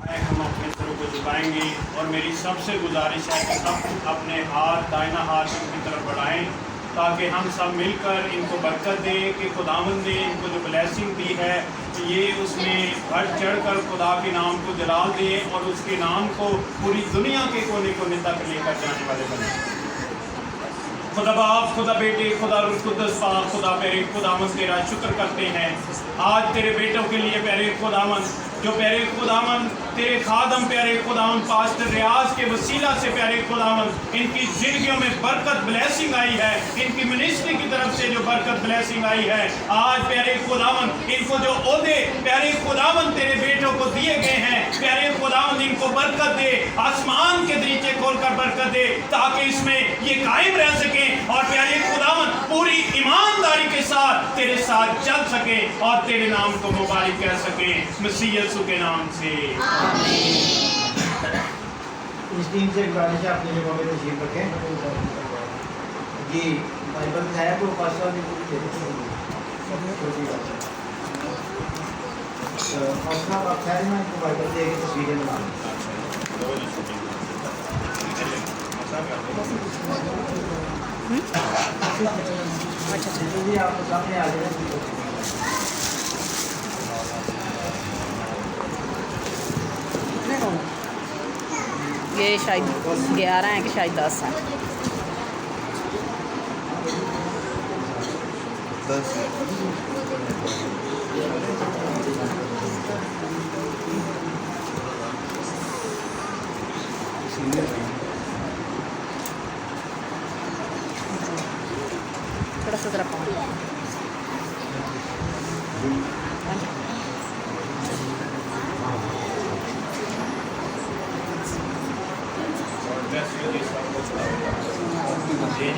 हम अपने सरों को झुकाएंगे और मेरी सबसे गुजारिश है कि सब अपने हाथ दाहिना हाथ इनकी तरफ बढ़ाएं ताकि हम सब मिलकर इनको बरकत दें कि खुदावंद ने इनको जो ब्लेसिंग दी है ये उसमें बढ़ चढ़ कर खुदा के नाम को जलाल दें और उसके नाम को पूरी दुनिया के कोने कोने तक लेकर जाने वाले बने। खुदा बाप, खुदा बेटे, खुदा रूह कुद्दस पाक, खुदा प्यारे खुदावंद तेरा शुक्र करते हैं आज तेरे बेटों के लिए प्यारे खुदावंद, जो प्यारे खुदावंद तेरे खादम प्यारे खुदावंद पास्टर रियाज के वसीला से प्यारे खुदावंद इनकी जिंदगियों में बरकत ब्लेसिंग आई है, इनकी मिनिस्ट्री की तरफ से जो बरकत ब्लेसिंग आई है आज प्यारे खुदावंद इनको जो ओहदे प्यारे खुदावंद तेरे बेटों को दिए गए हैं प्यारे खुदावंद इनको बरकत दे, आसमान के दरीचे खोलकर बरकत दे ताकि इसमें ये कायम रह सके और प्यारे खुदावंद पूरी ईमानदारी के साथ तेरे साथ चल सके और तेरे नाम को मुबारक कह सके मसीह यीशु के नाम से इस टीम से गुजारिश है अपने जगह पे तशरीफ रखें जी। बाइबल है तो पास वाली पूरी दे फर्स्ट आप खैर में इनको बाइबल दे के तस्वीरें बना अच्छा जी आपको सामने आ जाए। ये शायद 11 है कि शायद 10 है। 10 थोड़ा सा जरा पाँव और